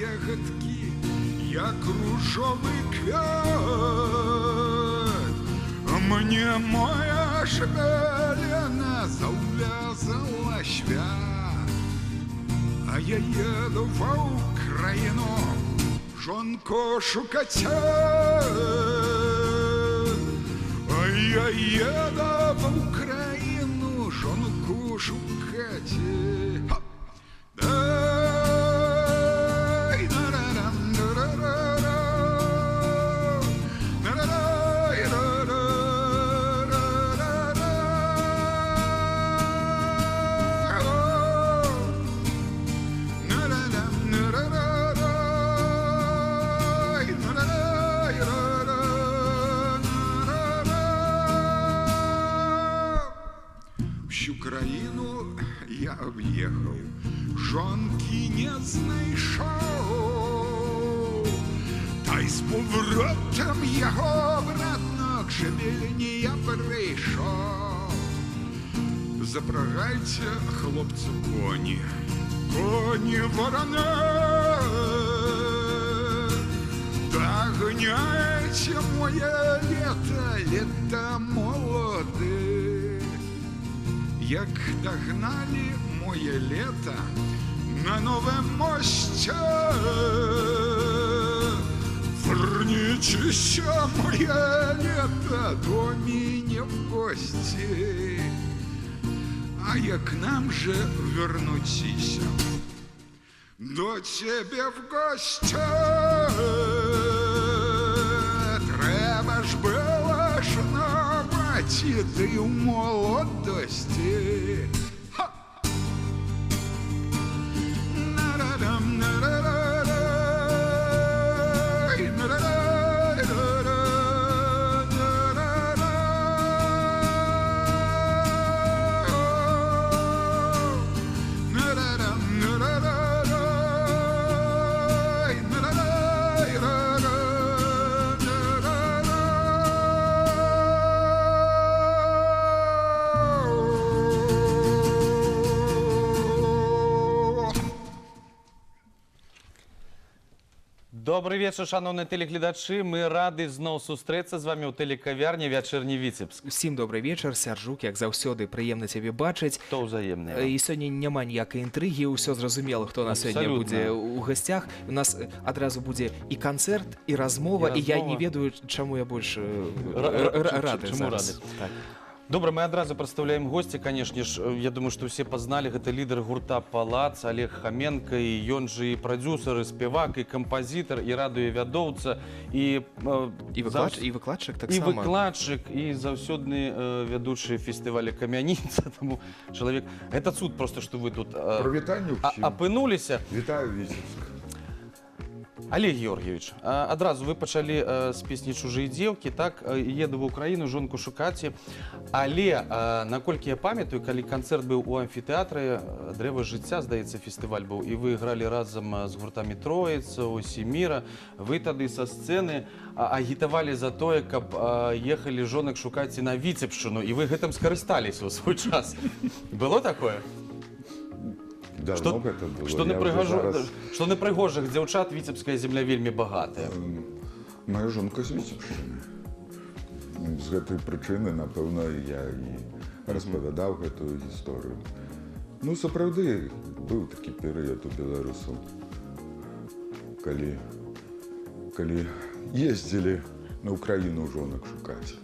ягодки, як ружовий квят. Мне моя шпелена завязала свят, а я еду в Украину жонку шукать. А я еду в Украину жонку шукать. Всю країну я об'їхав, жонки не знайшов, та й з поворотом його обратно к Шебельні я прийшов. Запрягайте, хлопці, коні, коні ворони, догоняйте моє лето, лето молоде. Як догнали моє лето на новом мосте, вернитесь, моє лето, до меня в гости. А як нам же вернутися до тебе в гости? Треба ж было шановать и ты в молодости. Добрый вечер, шановні телеглядачі. Ми раді знову зустрітися з вами у телекав'ярні «Вечірній Віцебск». Всім добрий вечір, Сяржук, як завсёды, прыемна цябе бачыць. То ўзаемне. І сёння няма ніякай інтрыгі, ўсё зразумела, хто на сёння будзе ў гасцях. У нас адразу будзе і канцэрт, і размова, і я не ведаю, чаму я больш рады зараз. Добра, мы адразу прадстаўляем госці, канешне ж, я думаю, што ўсе пазналі, гэта лідар гурта «Палац» Олег Хоменко, і ён жа і прадзюсар, і спевак, і кампазітар, і радыёвядоўца, і выкладчык таксама. І выкладчык, і заўсёдны вядучы фестываля «Камяніца», таму чалавек... Гэта цуд проста, што вы тут апынуліся. Вітаю, Віцебск. Олег Георгиевич, адразу вы пачалі з песні «Чужыя дзеўкі», так, еду в Украіну, жонку шукаце. Але, наколькі я памятаю, калі канцэрт быў у амфітэатры, «Дрэва жыцця», здаецца, фестываль быў, і вы гралі разам з гуртамі «Троіца», «Осіміра», вы тады са сцэны агітавалі за тое, каб ехалі жонак шукаць на Віцебшчыну, і вы гэтым скарысталіся ў свой час. Было такое? Давно гэта было. Што на прыгожых дзяўчат віцебская земля вельмі багатая. Моя жонка з Віцебшчыны. З гэтай прычыны, напэўна, я і распавядаў гэтую гісторыю. Ну, сапраўды, быў такі перыяд у беларусаў, калі ездзілі на Украіну жонак шукаць.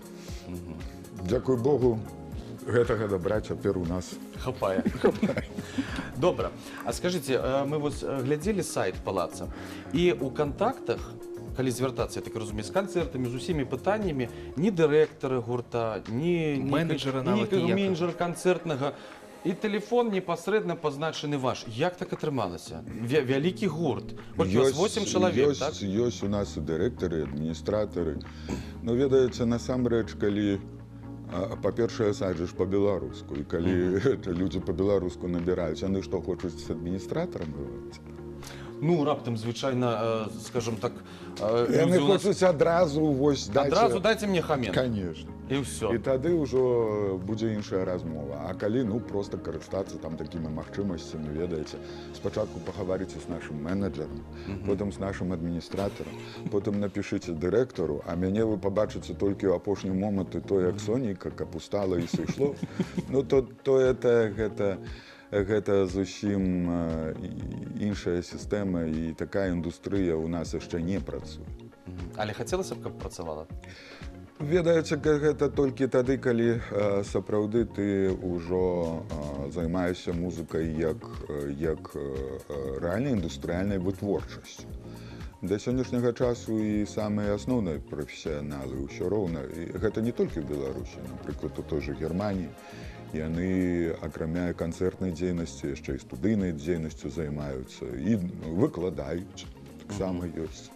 Дзякуй Богу, гэтага добра цяпер у нас хапае. Добра. А скажыце, мы вот глядзелі сайт «Палаца», і ў кантактах калі звяртацца, я так разумею, з канцэртамі, з усімі пытаннямі, ні дырэктары гурта, ні Менеджера нават ніякага. менеджера канцэртнага, і тэлефон непасрэдна пазначаны ваш. Як так атрымалася? Вялікі гурт. Колькі у вас 8 чалавек, так? Ёсць у нас і дырэктары, і адміністратары. Ну, ведаеце, насамрэч, калі па-першае, сайт жа ж па-беларуску, і калі людзі па-беларуску набіраюць, яны што, хочуць з адміністратарам бываць? Ну, раптам, звычайна, скажем так, Яны хочуць адразу, вось, адразу дайце мне хамен. Конечно. І ўсё. І тады ўжо будзе іншая размова. А калі, ну, проста карыстацца там такімі магчымасцямі, ведаеце, спачатку пагаварыце з нашым менеджерам, потым з нашым адміністратарам, потым напішыце дырэктару, а мяне вы пабачыце толькі ў апошні момант і то, як Соніка, каб устала і сышло. Ну, гэта зусім іншая сістэма, і такая індустрыя ў нас яшчэ не працуе. Але хацелася б, каб працавала? Ведаеце, гэта толькі тады, калі сапраўды ты ўжо займаешся музыкай як рэальнай індустрыяльнай вытворчасцю. Да сённяшняга часу і самыя асноўныя прафесіяналы ўсё роўна. Гэта не толькі ў Беларусі, напрыклад, у той жа Германіі. Яны, акрамя канцэртнай дзейнасці, яшчэ і студыйнай дзейнасцю займаюцца і выкладаюць, таксама ёсць.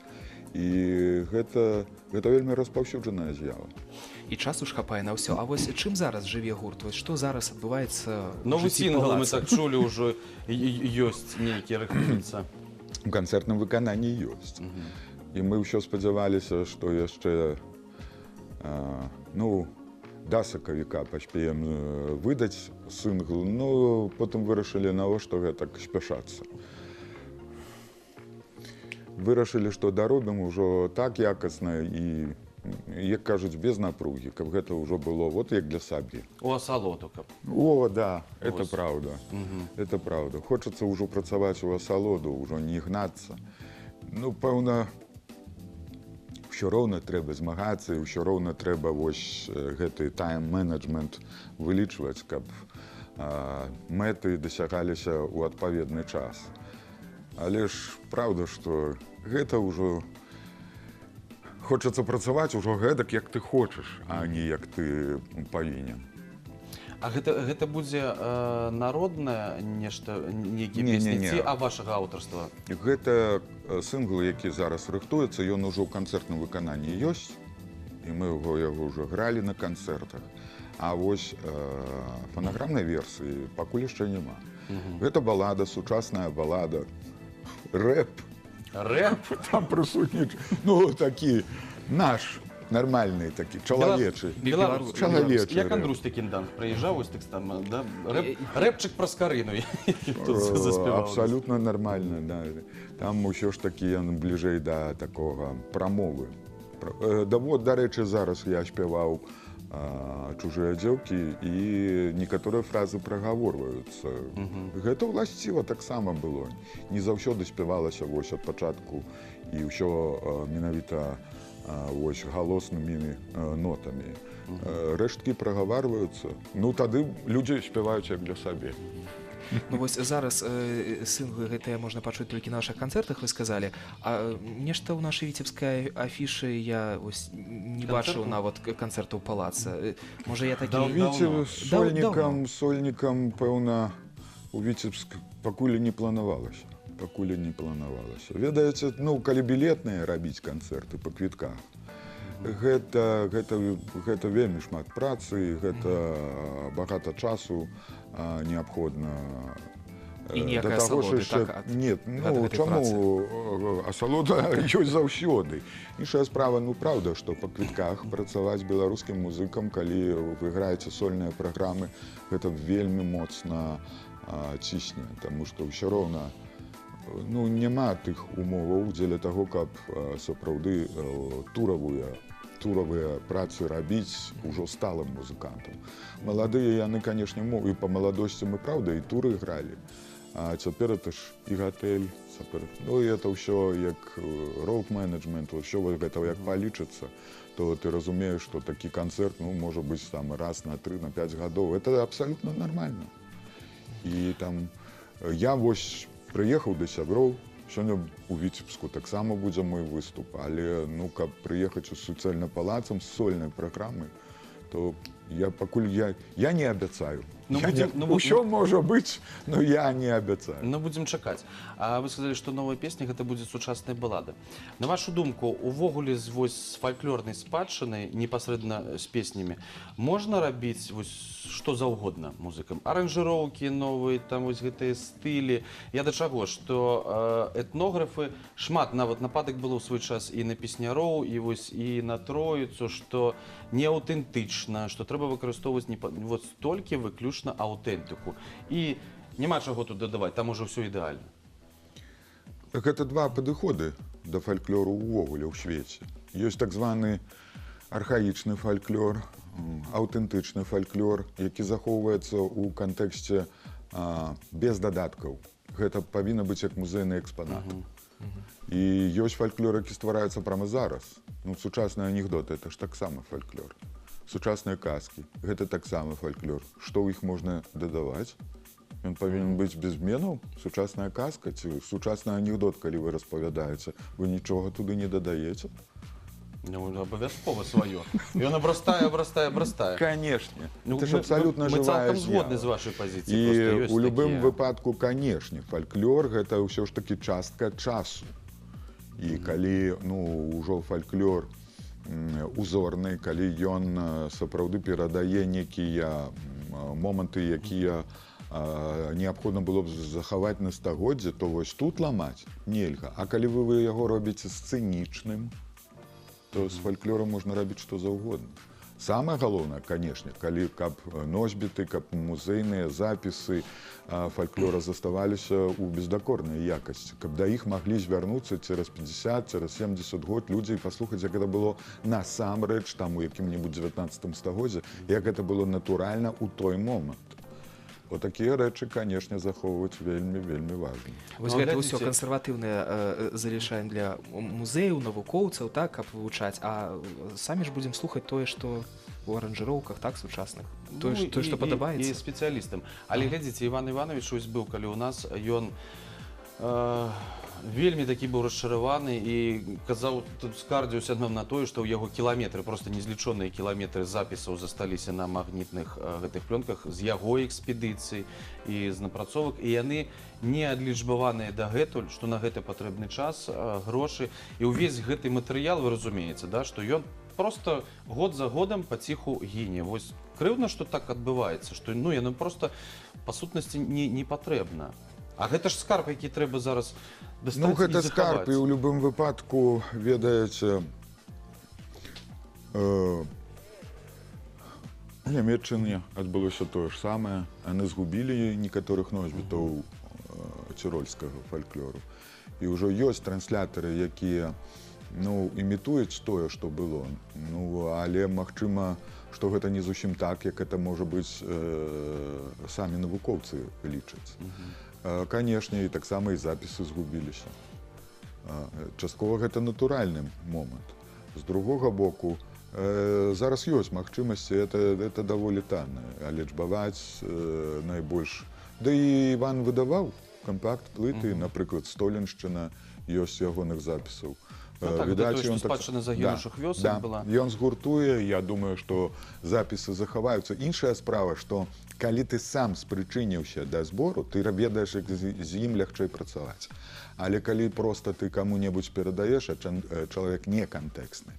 І гэта вельмі распаўсюджаная з'ява. І часу ж хапае на ўсё. А вось чым зараз жыве гурт? Вось што зараз адбываецца ў Новы жыцці сінгл, мы палаца? так чулі ўжо, ёсць нейкі рыхтуецца. У канцэртным выкананні ёсць. І мы ўсё спадзяваліся, што яшчэ да сакавіка паспеем выдаць сінгл, ну, потым вырашылі, навошта гэтак спяшацца. Вырашылі, што даробім ужо так якасна і, як кажуць, без напругі, каб гэта ўжо было вот як для сабе. У асалоду, каб. О, да, это правда. Это правда. Хочацца ўжо працаваць у асалоду, ўжо не гнацца. Ну, пэўна, ўсё роўна трэба змагацца, і ўсё роўна трэба вось гэты тайм-менеджмент вылічваць, каб мэты дасягаліся ў адпаведны час. Але ж праўда, што гэта ўжо хочацца працаваць ужо гэтак, як ты хочаш, а не як ты павінен. А гэта будзе народнае нешта, нейкія Не, песні, не, не. ці вашага аўтарства? Гэта сінгл, які зараз рыхтуецца, ён ужо ў канцэртным выкананні ёсць, і мы яго ўжо гралі на канцэртах. А вось фанаграмнай версіі пакуль яшчэ няма. Гэта балада, сучасная балада, рэп. Рэп? Там прысутнічае, ну, такі наш, нармальны такі, чалавечы. Чалавечы Як рэп. Андрусь Текіндан прыязджаў, ось так там, да? Рэпчык пра Скарыну тут заспяваў. Абсалютна нармальна, да. Там усё ж такі ён бліжэй да такога прамовы. Да вот, дарэчы, зараз я спяваў «Чужыя дзеўкі» і некаторыя фразы прагаворваюцца. Гэта ўласціва таксама было. Не заўсёды спявалася вось ад пачатку і ўсё менавіта вось галоснымі нотамі. Рэшткі прагаварваюцца. Ну, тады людзі спяваюць як для сабе. Ну вось зараз сінглы гэтыя можна пачуць толькі на нашых канцэртах, вы сказалі. А нешта ў нашай віцебскай афішы я ось не бачыў нават канцэртаў палаца. Можа я такі... Сольнікам, пэўна, у Віцебск пакуль не планавалася. Ведаеце, ну, калі білетныя рабіць канцэрты па квітках, гэта вельмі шмат працы, гэта багата часу неабходна. І ніякай асалоды, так? Не, ну, чаму? Асалода ёсць заўсёды. Іншая справа, ну, праўда, што па квітках працаваць беларускім музыкам, калі вы граеце сольныя праграмы, гэта вельмі моцна цісне, таму што ўсё роўна ну, няма тых умоваў дзеля таго, каб сапраўды туравыя працы рабіць ужо сталым музыкантам. Маладыя яны, канешне, і па маладосці мы, праўда, і туры гралі. А цяпер это ж і гатэль. Ну, і это ўсё як роуд-менеджмент, ўсё гэта як палічыцца, то ты разумееш, што такі канцэрт, ну, можа быць там раз на 3, на 5 гадоў. Это абсалютна нармальна. І там я вось прыехаў да сяброў, Сёння у Віцебску таксама будзе мой выступ, але ну каб прыехаць у суцэльны палацам з сольнай праграмай, то пакуль я не абяцаю. Усё можа быць, но я не абяцаю. Ну, будзем чакаць. А вы сказалі, што новая песня гэта будзе сучасная балада. На вашу думку, увогуле з фальклорнай спадчынай, непасрэдна з песнямі, можна рабіць што заўгодна музыкам? Аранжыроўкі новыя, там гэтыя стылі. Я да чаго, што этнографы шмат нават нападак было ў свой час і на песняроў, і на троіцу, што не аўтэнтычна, што трэба выкарыстоўваць столькі выключна аўтэнтыку. І няма чаго тут дадаваць, там ужо ўсё ідэальна. Гэта два падыходы да фальклору ўвогуле ў свеце. Ёсць так званы архаічны фальклор, аўтэнтычны фальклор, які захоўваецца ў кантэксце без дадаткаў. Гэта павінна быць як музейны экспанат. І ёсць фальклор, які ствараецца прямо зараз. Ну, сучасны анекдот – гэта ж таксама фальклор. Сучасныя казкі – гэта таксама фальклор. Што ў іх можна дадаваць? Ён павінен быць без зменаў? Сучасная казка ці сучасны анекдот, калі вы распавядаеце, вы нічога туды не дадаеце? Ну, абавязкова сваё. Ён абрастае. Канешне. Гэта ж абсалютна жывая з'ява. Мы цалкам згодны з вашай пазіцыі. І ў любым выпадку, канешне, фальклор – гэта ўсё ж такі частка часу. І калі ўжо фальклор узорны, калі ён сапраўды перадае некія моманты, якія неабходна было б захаваць на стагоддзе, то вось тут ламаць нельга. А калі вы яго робіце сцэнічным, то з фальклорам можна рабіць што заўгодна. Самае галоўнае, канешне, каб носьбіты, каб музейныя запісы фальклора заставаліся ў бездакорнай якасці, каб да іх маглі звярнуцца цераз 50, цераз 70 год людзі і паслухаць, як гэта было насамрэч там у якім-небудзь 19 стагоддзі, як гэта было натуральна ў той момант. Вот такія рэчы, канешне, захоўваць вельмі важна. Вось гэта ўсё кансерватыўнае залішаем для музеяў, навукоўцаў, так, каб вывучаць, а самі ж будзем слухаць тое, што у аранжыроўках, так, сучасных, тое, што падабаецца. І спецыялістам. Але глядзіце, Іван Іванович ось быў, калі ў нас, ён вельмі такі быў расчараваны і казаў, скардзіўся нам на тое, што ў яго кіламетры, проста незлічоныя кіламетры запісаў засталіся на магнітных гэтых плёнках з яго экспедыцый і з напрацовак, і яны не адлічбаваныя дагэтуль, што на гэта патрэбны час, грошы, і ўвесь гэты матэрыял, вы разумееце, да, што ён просто год за годам паціху гіне. Вось крыўдна, што так адбываецца, што яно просто па сутнасці не патрэбна. А гэта ж скарб, які трэба зараз дастаць і захаваць. Гэта скарб, і ў любым выпадку, ведаеце, у Нямецчыне адбылося тое ж самае. Яны згубілі некаторых носьбітаў цірольскага фальклору. І ўжо ёсць транслятары, якія імітуюць тое, што было. Але магчыма, што гэта не зусім так, як гэта можа быць самі навукоўцы лічаць. Канешне, і таксама і запісы згубіліся. Часткова гэта натуральны момант. З другога боку, зараз ёсць магчымасці, гэта даволі танна, лічбаваць найбольш. Да і Іван выдаваў кампакт-плыты, напрыклад, Столеншчына, ёсць ягоных запісаў. Гэта тое, што спадчына загінуўшых вёсак была. Ён згуртуе, я думаю, што запісы захаваюцца. Іншая справа, што калі ты сам спрычыніўся да збору, ты ведаеш, як з ім лягчэй працаваць. Але калі проста ты каму-небудзь перадаеш, а чалавек не кантэкстны,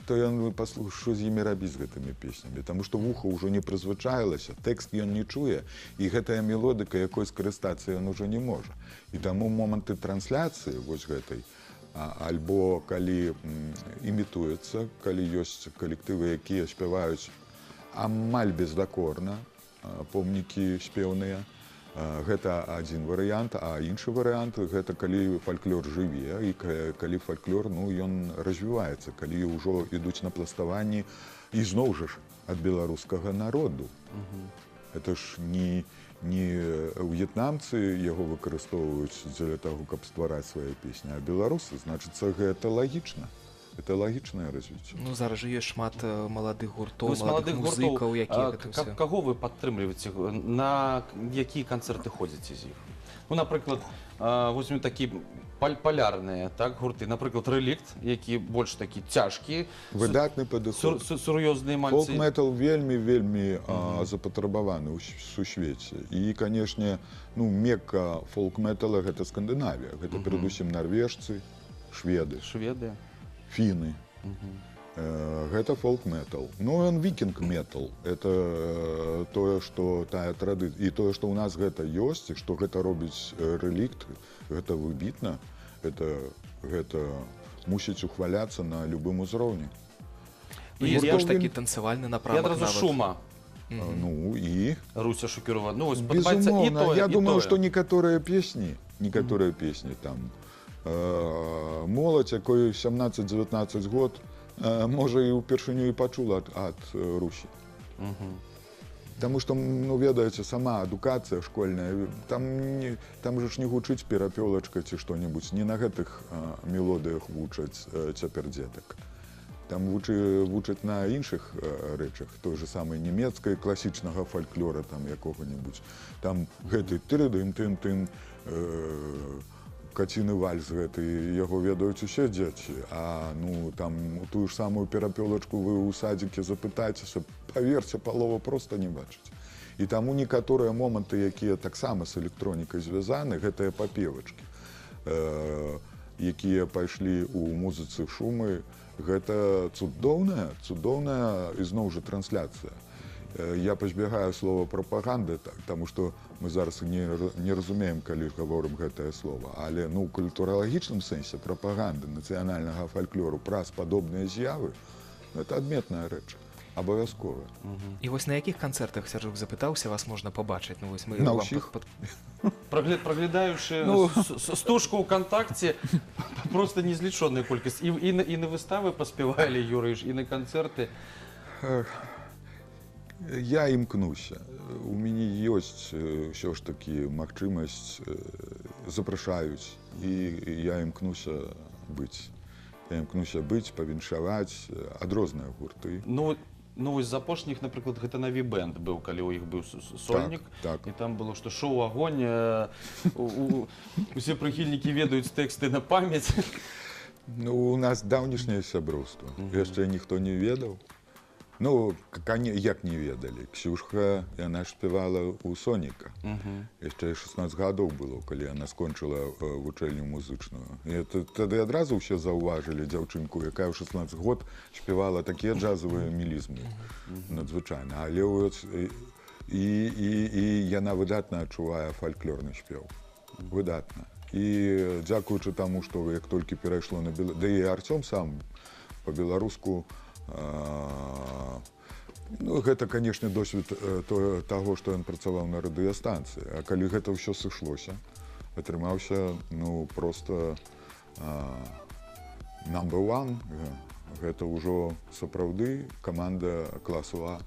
то ён паслухае, што з імі рабіць з гэтымі песнямі. Таму што вуха ўжо не прызвычаілася, тэкст ён не чуе, і гэтая мелодыка, якой скарыстацца ён ужо не можа. І таму моманты трансляцыі вось гэтай, альбо калі імітуецца, калі ёсць калектывы, якія спяваюць амаль бездакорна, помнікі спеўныя, гэта адзін варыянт, а іншы варыянт – гэта калі фальклор жыве і калі фальклор, ён развіваецца, калі ўжо ідуць на пластаванні і зноў жа ж ад беларускага народу. Гэта ж не в'етнамцы яго выкарыстоўваюць дзеля таго, каб ствараць свае песні, а беларусы, значыцца, гэта лагічна. Это лагічнае развіццё. Ну, зараз же ёсць шмат маладых гуртоў, Вось маладых музыкаў, якія гэта гуртоў, ўсё. каго вы падтрымліваеце, на якія канцэрты ходзіце з іх? Ну, напрыклад, возьмем такі палярныя, так, гурты, напрыклад, Рэлікт, які больш такі цяжкі, Выдатны падыход. сур'ёзныя мальцы. Фолк-метал вельмі запатрабаваны ў сусвеце. І, канешне, ну, мекка фолк-метала — гэта Скандынавія. Гэта перадусім нарвежцы, шведы, фіны. Гэта фолк-метал. Ну, ён вікінг-метал. Это тое, што тая традыцыя. І тое, што ў нас гэта ёсць, і што гэта робіць Рэлікт, гэта выбітна. Гэта мусіць ухваляцца на любым узроўні. Ну, есть больш такі танцавальны напрамак І адразу Шума. Ну, і... Руся Шукерова. Ну, вось падабаецца і Безумоўна, тое, я думаю, што і некаторыя песні там, моладзь, якой 17-19 год, можа, і ўпершыню і пачула ад Русі. Таму што, ну, ведаеце, сама адукацыя школьная, там же ж не гучыць перапёлачка ці што-небудзь, не на гэтых мелодыях вучаць цяпер дзетак. Там вучаць на іншых рэчах, той же самай нямецкай, класічнага фальклора, там якога-небудзь. Там гэты тыры-дым-тым-тым, каціны вальс гэты, яго ведаюць усе дзеці, а ну там тую ж самую перапёлачку вы ў садзікі запытайцеся, паверце, палова проста не бачыць. І таму некаторыя моманты, якія таксама з электронікай звязаны, гэтыя папевачкі, якія пайшлі ў музыцы Шумы, гэта цудоўная ізноў жа трансляцыя. Я пазбягаю слова прапаганда, таму што мы зараз не разумеем, калі гаворым гэтае слова, але ну, у культуралагічным сэнсе прапаганда нацыянальнага фальклору праз падобныя з'явы — гэта адметная рэч, абавязковая. І вось на якіх канцэртах, Сяржук запытаўся, вас можна пабачыць? Ну, вось мы на ўсіх. Праглядаючы стужку ВКонтакце, проста незлічоная колькасць. І на выставы паспявалі, Юрый, і на канцэрты. Я імкнуся. У мяне ёсць ўсё ж такі магчымасць, запрашаюць, і я імкнуся быць. Я імкнуся быць, павіншаваць ад розныя гурты. Ну, вось з апошніх, напрыклад, гэта Наві Бэнд быў, калі ў іх быў сольнік. Так. І там было, што шоу «Агонь». Усе прыхільнікі ведаюць тэксты на памяць. Ну, у нас даўнішняе сяброўства. Яшчэ ніхто не ведаў. Ну, як не ведалі. Ксюшка, яна спявала ў Соніка. Яшчэ 16 гадоў было, калі яна скончыла вучэльню музычную. І тады адразу ўсе заўважылі дзяўчынку, якая ў 16 год спявала такія джазавыя мелізмы. Надзвычайна. Але і яна выдатна адчувае фальклорны спеў. Выдатна. І дзякуючы таму, што як толькі перайшло на беларускую, да і Арцём сам па-беларуску, ну, гэта, канешне, досвед таго, што ён працаваў на радыёстанцыі. А калі гэта ўсё сышлося, атрымаўся, ну, проста number one. Гэта ўжо сапраўды каманда класу А.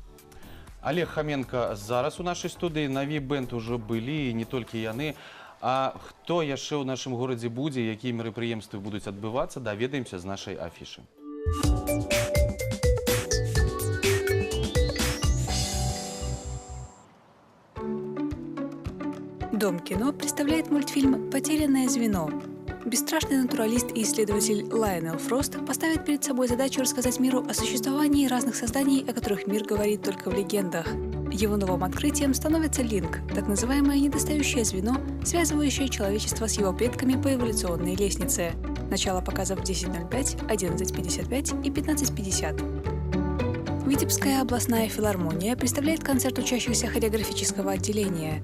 Олег Хоменко зараз у нашай студыі. Наві Бэнд ужо былі, і не толькі яны. А хто яшчэ ў нашым горадзе будзе, якія мерапрыемствы будуць адбывацца, даведаемся з нашай афішы. Дом кино представляет мультфильм «Потерянное звено». Бесстрашный натуралист и исследователь Лайонел Фрост поставит перед собой задачу рассказать миру о существовании разных созданий, о которых мир говорит только в легендах. Его новым открытием становится Линк, так называемое недостающее звено, связывающее человечество с его предками по эволюционной лестнице. Начало показов в 10:05, 11:55 и 15:50. Витебская областная филармония представляет концерт учащихся хореографического отделения.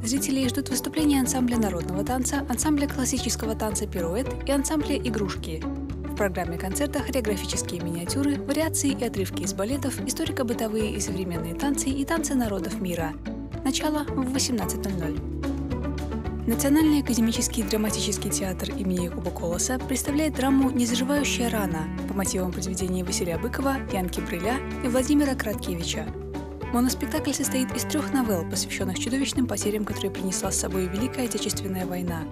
Зрителей ждут выступления ансамбля народного танца, ансамбля классического танца «Пируэт» и ансамбля «Игрушки». В программе концерта хореографические миниатюры, вариации и отрывки из балетов, историко-бытовые и современные танцы и танцы народов мира. Начало в 18:00. Национальный академический драматический театр имени Якуба Колоса представляет драму «Незаживающая рана» по мотивам произведений Василия Быкова, Янки Брыля и Владимира Краткевича. Моноспектакль состоит из 3 новелл, посвященных чудовищным потерям, которые принесла с собой Великая Отечественная война.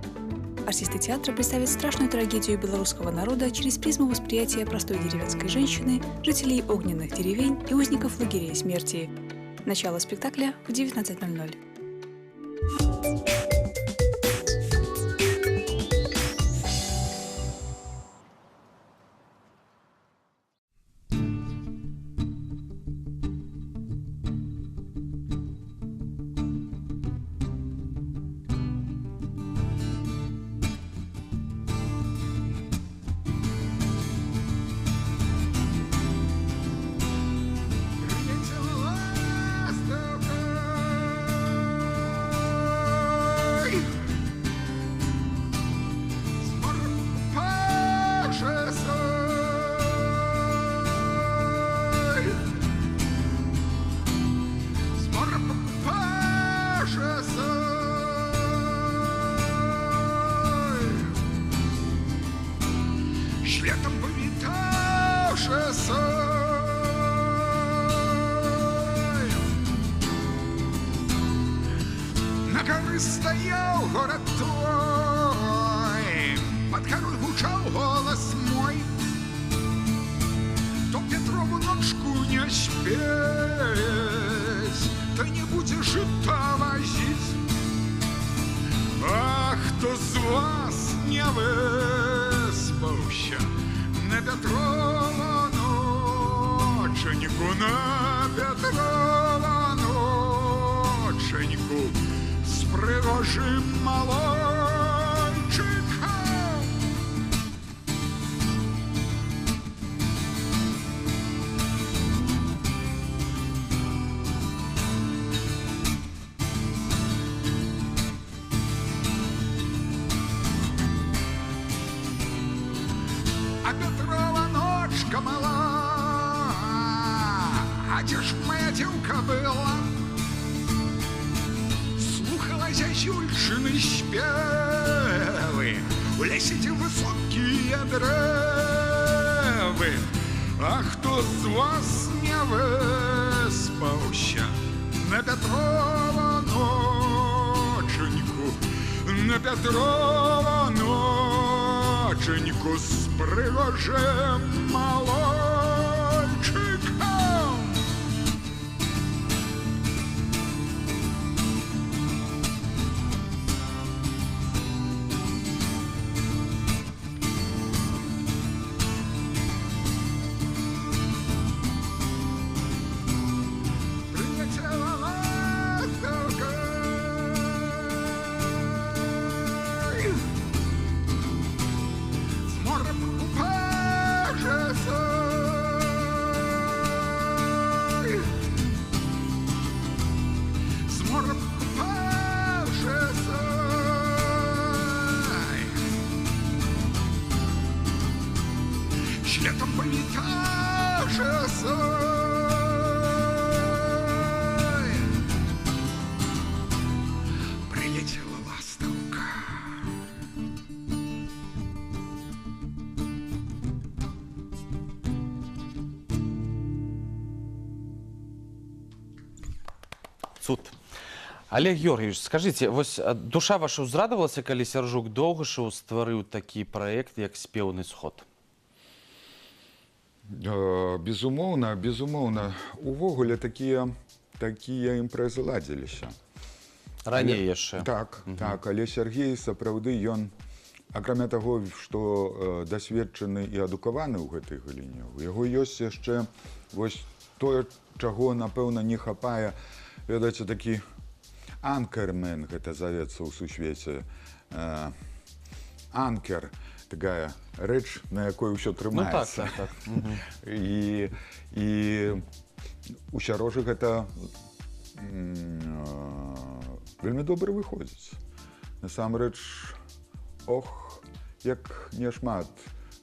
Артисты театра представят страшную трагедию белорусского народа через призму восприятия простой деревенской женщины, жителей огненных деревень и узников лагерей смерти. Начало спектакля в 19:00. Światem powitasze są. Na горы стоял город твой, под горой звучал голос мой. То Петрову ножку не спеть, ты не будешь это возить. Ах, кто з вас не выспался на Петрова ноченьку, на Петрова ноченьку с пригожим малончиком. А Петрова ночка мала, а де ж моя девка была? Слухала зязюльчины спевы, у лесе те высокие древы. А кто з вас не выспался на Петрова ноченьку, на Петрова ноченьку с пригожим малончиком? Прилетела ластовка с морем купажесой, с морем купажесой, с летом повитажесой. Прилетела ластовка. Цуд. Олег Георгиевич, скажите, вось душа ваша узрадавалася, калі Сяржук Доўгашаў стварыў такі праект, як спеўны сход? Безумоўна, безумоўна. Увогуле такія імпрэзы ладзіліся. Раней яшчэ. Так, так, але Сергей сапраўды ён, акрамя таго, што дасведчаны і адукаваны ў гэтай галіне, у яго ёсць яшчэ вось тое, чаго, напэўна, не хапае, ведаеце, такі анкермен, гэта завецца ў сусвеце. Анкер, такая рэч, на якой ўсё трымаецца. Ну так, так, так. І у Сярожы гэта вельмі добра выходзіць. Насамрэч, ох, як няшмат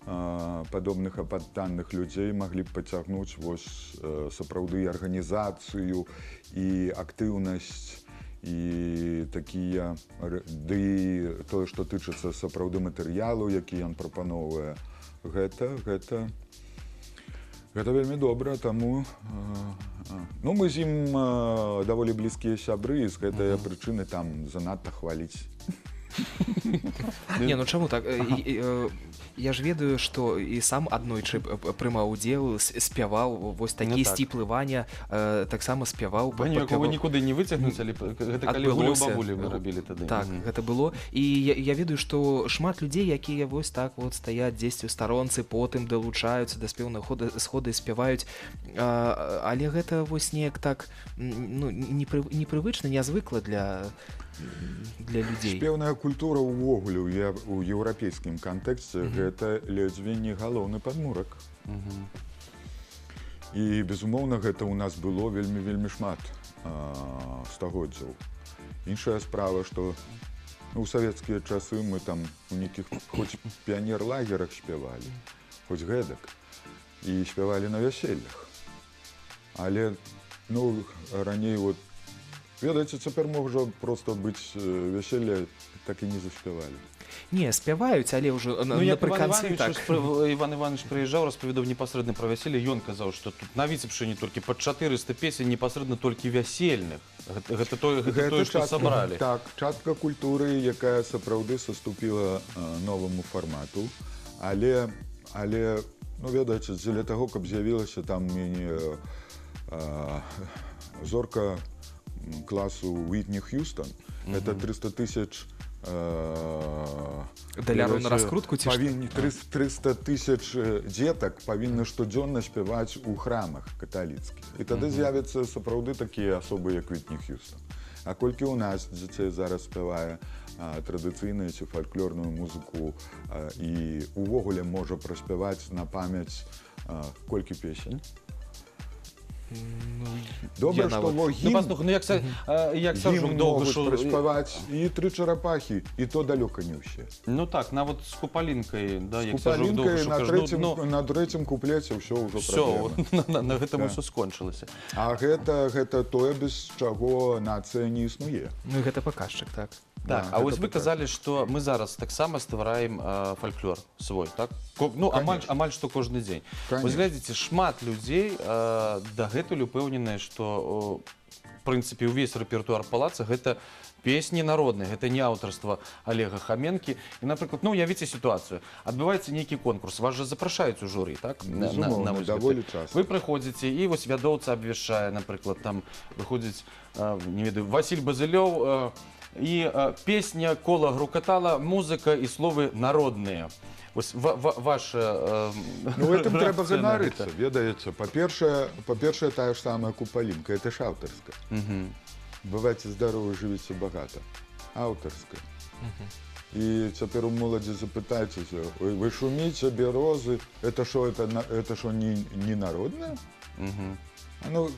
падобных ападданных людзей маглі б пацягнуць вось сапраўды арганізацыю і актыўнасць і такія, ды тое, што тычыцца сапраўды матэрыялу, які ён прапаноўвае, гэта вельмі добра, таму ну, мы з ім даволі блізкія сябры, і з гэтай прычыны там занадта хваліць Не, ну чаму так? Я ж ведаю, што і сам аднойчы прымаў удзел, спяваў, вось такі Ну так. сціплы Ваня таксама спяваў. Ваню, якого нікуды не выцягнуць, але гэта калі гулю Адбылося. бабулі мы рабілі тады. Так, Мгм. гэта было. І я ведаю, што шмат людзей, якія вось так вот стаяць дзесьці ў старонцы, потым далучаюцца да спеўных сходы, спяваюць. Але гэта вось неяк так ну, непрывычна, нязвыкла для людзей. Спеўная культура ўвогуле у еўрапейскім кантэксце гэта ледзьве не галоўны падмурак. І, безумоўна, гэта ў нас было вельмі шмат стагоддзяў. Іншая справа, што у савецкія часы мы там у нейкіх хоць піянер-лагерах спявалі, хоць гэтак, і спявалі на вяселлях. Але, ну, раней вот, ведаеце, цяпер можа проста быць вяселле, так і не заспявалі. Не, спяваюць, але ўжо Ну, як напрыканцы так. Іван Іванович прыязджаў, распавядаў непасрэдна пра вяселле, ён казаў, што тут на Віцебшчыне толькі пад 400 песень непасрэдна толькі вясельных. Гэта тое, што сабралі. Так, частка культуры, якая сапраўды саступіла новаму фармату, але, ну, ведаеце, дзеля таго, каб з'явілася там зорка класу Уитни Хьюстон, это 300 тысяч даляраў на раскрутку ці што? 300 тысяч дзетак павінны штодзённа спяваць у храмах каталіцкіх. І тады з'явяцца сапраўды такія асобы, як Уитни Хьюстон. А колькі ў нас дзяцей зараз спявае традыцыйную ці фальклорную музыку і увогуле можа праспяваць на памяць колькі песень? Добра, што Ну, паслухай, ну як Саржук доўга могуць шоў... праспяваць і тры чарапахі, і то далёка не ўсе. Ну так, нават з Купалінкай, да, З як Саржук доўга Купалінкай шоў... на трэцім куплеце ўсё ўжо Все, праблема. на гэтым Так. усё скончылася. А гэта тое, без чаго нацыя не існуе. Ну, гэта паказчык, так. Так, Да, а вось гэта вы казалі, што мы зараз таксама ствараем фальклор свой, так? Ну, амаль што кожны дзень. Вось глядзіце, шмат людзей дагэтуль упэўненыя, што в прынцыпе ўвесь рэпертуар палаца гэта песні народныя, гэта не аўтарства Олега Хаменкі. І, напрыклад, ну, уявіце сітуацыю. Адбываецца нейкі конкурс, вас жа запрашаюць у журы, так? Безумоўна, даволі часта. Вы прыходзіце, і вось вядоўца абвяшчае, напрыклад, там выходзіць, не ведаю, Васіль Базылёў, і песня кола грукатала, музыка і словы народныя. Вось ваша Ну, гэтым трэба ганарыцца, ведаеце. Па-першае, тая ж самая Купалінка, это ж аўтарская. Бывайце здаровы, жывіце багата. Аўтарская. І цяпер у моладзі запытайцеся, вы шуміце, бярозы, это што не народнае? Ну,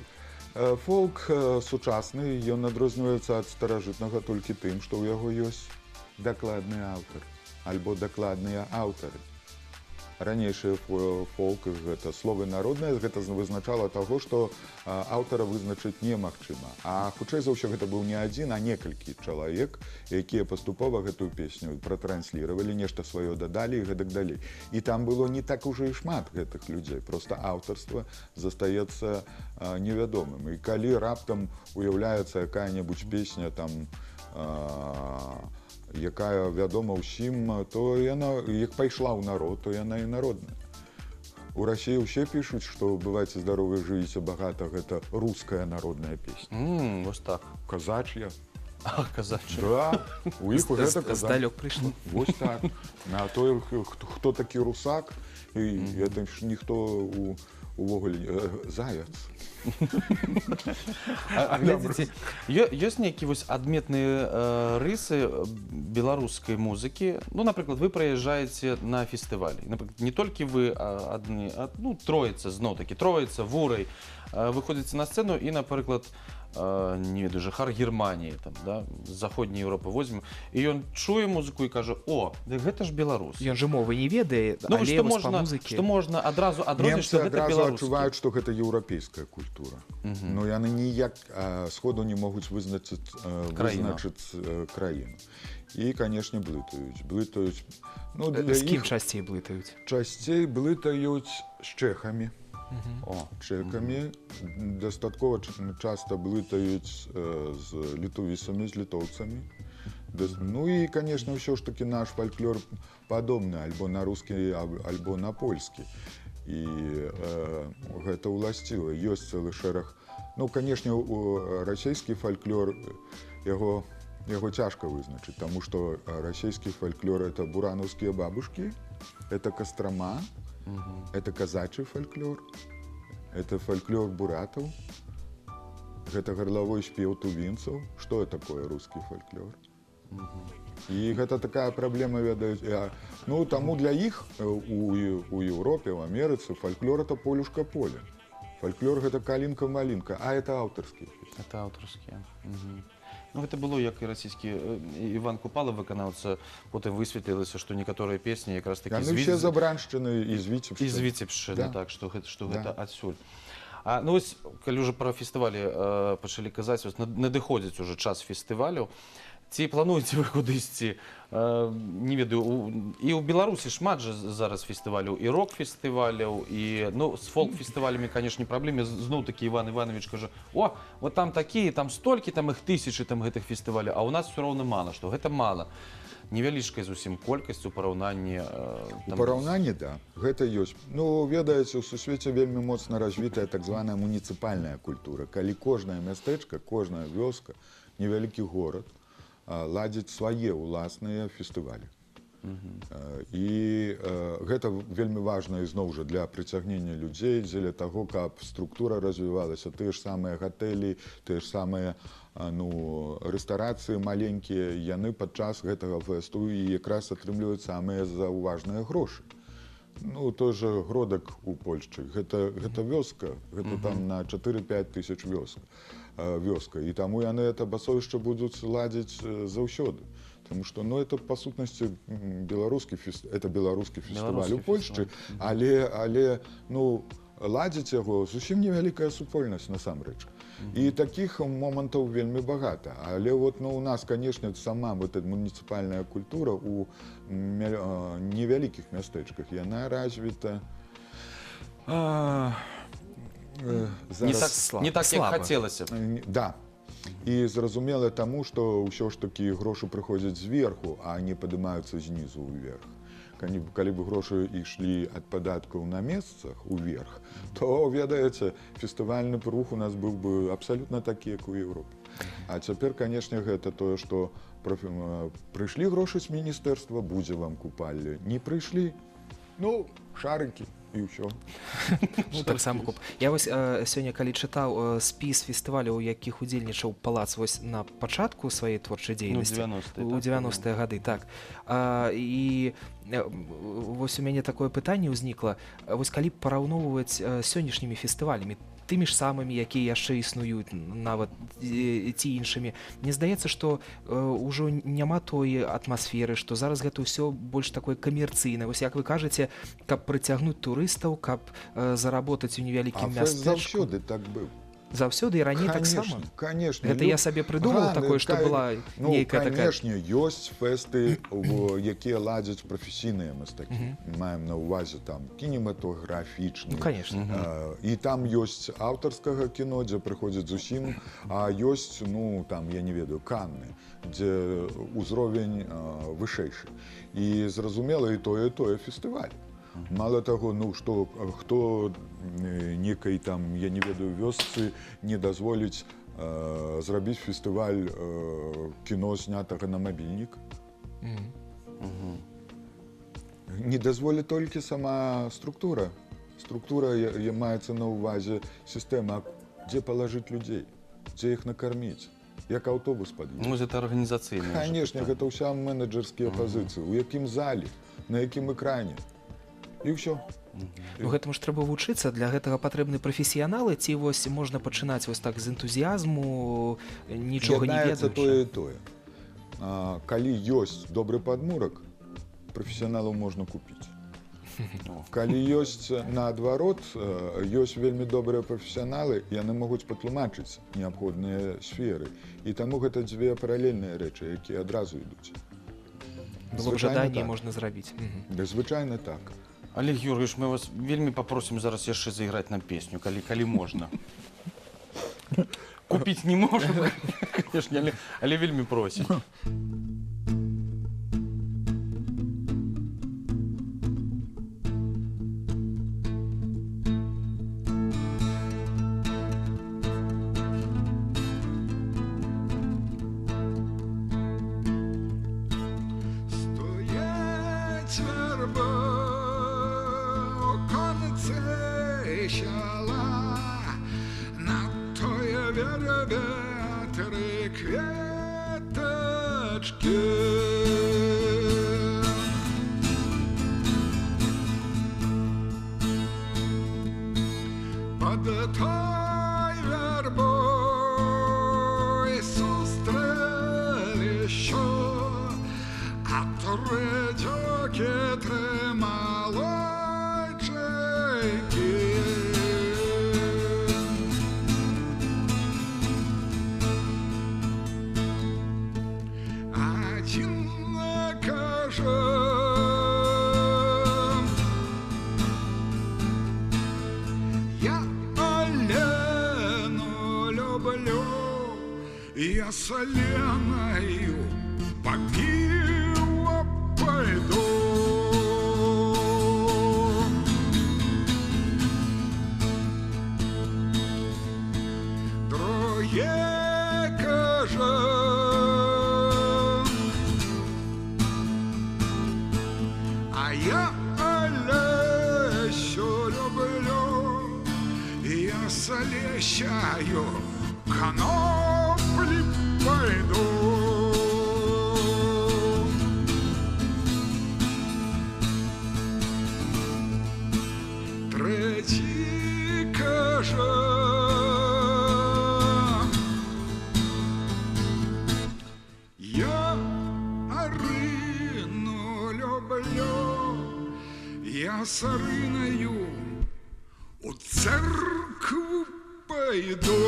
фолк сучасны, ён адрозніваецца ад старажытнага толькі тым, што ў яго ёсць дакладны аўтар альбо дакладныя аўтары. Ранейшыя фолк, гэта словы народныя, гэта вызначала таго, што аўтара вызначыць немагчыма. А хутчэй за ўсё гэта быў не адзін, а некалькі чалавек, якія паступова гэтую песню пратрансліравалі, нешта сваё дадалі і гэтак далей. І там было не так ужо і шмат гэтых людзей, проста аўтарства застаецца невядомым. І калі раптам уяўляецца якая-небудзь песня там якая вядома ўсім, то яна, як пайшла ў народ, то яна і народная. У Расіі ўсе пішуць, што бывайце здаровы, жывіце багата, гэта руская народная песня. Вось так. Казач'я. Казач'я. Да, у іх гэта казак. Здалёк прыйшло. Вось так. А той, хто такі русак, і гэта ж ніхто увогуле заяц. Глядзіце, ёсць нейкія вось адметныя рысы беларускай музыкі. Ну, напрыклад, вы прыязджаеце на фестывалі. Напрыклад, не толькі вы адны, ну, троіца, зноў-такі, троіца, вурай, выходзіце на сцэну і, напрыклад, не ведаю, жыхар Германіі, там, да, з заходняй Еўропы возьмем, і ён чуе музыку і кажа: «О, дык гэта ж беларус». Ён жа мовы не ведае, але вось па музыкі. Што можна адразу адрозніць, што гэта беларускі. Немцы адразу адчуваюць, што гэта еўрапейская культура. Но яны ніяк сходу не могуць вызначыць краіну. І, канешне, блытаюць. З кім часцей блытаюць? Часцей блытаюць з чэхамі. Чэкамі, дастаткова часта блытаюць з літовісамі, з літоўцамі. Ну и, конечно, все ж таки наш фольклор падобны альбо на русский, альбо на польскі. І гэта ўласціва. Ёсць цэлы шэраг. Ну, конечно, расійскі фольклор, яго цяжка вызначыць, таму што расійскі фольклор — это буранаўскія бабушкі, это Кострома, это казачий фольклор, это фольклор буратаў, гэта горловой спеў тувінцаў. Што такое русский фольклор? І гэта такая праблема, ведаюць. Ну, таму для іх у Еўропе, у Амерыцы фольклор — это полюшка поле. Фольклор — гэта калінка-малінка, а это аўтарскія. Это аўтарскія. Ну, гэта было, як і расійскі Іван Купала, выканаўца, потым высветлілася, што некаторыя песні якраз такі Яны ўсе забраншчыны і з Віцебшчыны. І з Віцебшчыны, так, што гэта адсюль. Ну вось, калі ўжо пра фестывалі пачалі казаць, надыходзіць уже час фестывалю, ці плануеце вы кудысьці, не ведаю, і ў Беларусі шмат жа зараз фестываляў, і рок-фестываляў, і, ну, з фолк-фестывалямі, канешне, праблемы. Зноў-такі Іван Іванович кажа: о, вот там такія, там столькі, там іх тысячы, там гэтых фестываляў, а ў нас все роўна мала, што гэта мала. Невялічкай зусім колькасць у параўнанні... У параўнанні, да, гэта ёсць. Ну, ведаеце, у сусвеце вельмі моцна развітая так званая муніцыпальная культура, калі кожнае мястэчка, кожная вёска, невялікі горад ладзіць свае ўласныя фестывалі. І гэта вельмі важна ізноў жа для прыцягнення людзей, дзеля таго, каб структура развівалася, тыя ж самыя гатэлі, тыя ж самыя рэстарацыі маленькія, яны падчас гэтага фэсту і якраз атрымліваюць самыя заўважныя грошы. Ну, той жа Гродак у Польшчы, гэта вёска, гэта там на 4-5 тысяч вёска, і таму яны это басовішча будуць ладзіць заўсёды. Потому что, ну, это, по сутнасці, беларускі фестываль у Польшчы, але, ну, ладзіць яго зусім невялікая супольнасць насамрэч. І такіх момантаў вельмі багата. Але вот, ну, у нас, конечно, сама вот эта муніцыпальная культура у невялікіх мястэчках, яна развіта не так, як хацелася. Да. І зразумела таму, што ўсё ж такі грошы прыходзяць зверху, а не падымаюцца знізу ўверх. Калі б грошы ішлі ад падаткаў на месцах уверх, то, ведаеце, фестывальны рух у нас быў бы абсалютна такі, як у Еўропе. А цяпер, канешне, гэта тое, што прыйшлі грошы з міністэрства, будзе вам купальня. Не прыйшлі, ну, шарыкі. І ўсё. Ну, так само куп. Я вось сёння, калі чытаў спіс фестываляў, у якіх удзельнічаў Палац вось на пачатку сваёй творчай дзейнасці, у 90-е гады, так. І вось у мяне такое пытанне ўзнікла. Вось калі параўноўваць сённяшнімі фестывалямі, тымі ж самымі, якія яшчэ існуюць, нават ці іншымі, мне здаецца, што ўжо няма той атмасферы, што зараз гэта ўсё больш такое камерцыйнае. Вось як вы кажаце, каб прыцягнуць турыстаў, каб заработаць у невялікім мястэчку. Заўсёды так быў. Заўсёды і раней таксама? Конечно. Гэта я сабе прыдумаў такое, што была нейкая такая... Конечно, ёсць фэсты, якія ладзяць прафесійныя мастакі. Маем на ўвазе там кінематографічны. Ну, конечно. І там ёсць аўтарскага кіно, дзе прыходзяць зусім, а ёсць, ну, там, я не ведаю, Канны, дзе ўзровень вышэйшы. І зразумела, і тое фестываль. Мало таго, ну, што хто некай там, я не ведаю, вёсцы не дазволіць зрабіць фестываль кіно, знятага на мабільнік. Не дазволіць толькі сама структура. Структура маецца на ўвазе сістэма, дзе палажыць людзей, дзе іх накарміць, як аўтобус пад'ехаць. Ну, гэта арганізацыйна. Канешне, гэта ўся менеджерскія пазіцыі, у якім залі, на якім экране. І ўсё. Ну, гэтаму ж трэба вучыцца, для гэтага патрэбны прафесіяналы, ці вось можна пачынаць вось так з энтузіязму, нічога не ведаючы? Яднаецца тое і тое. Калі ёсць добры падмурак, прафесіяналаў можна купіць. Калі ёсць наадварот, ёсць вельмі добрыя прафесіяналы, яны могуць патлумачыць неабходныя сферы. І таму гэта дзве паралельныя рэчы, якія адразу ідуць. Было б жаданне, можна зрабіць. Звычайна так. Олег Георгиевич, мы вас вельмі попросім зараз яшчэ зайграць нам песню, калі можна. Купіць не можам, конечно, але вельмі просім. трещала, на тое вербе три кветочки. Под той вербой сустрелище, а третьоки три малойчики. Один каже: я Алену люблю, я с Аленою по пиво пойду. Друге каже: а я Олесю люблю, я с Олесею конопли пойду. Третій каже: я Арину люблю, я с Ариною у церкву пойду.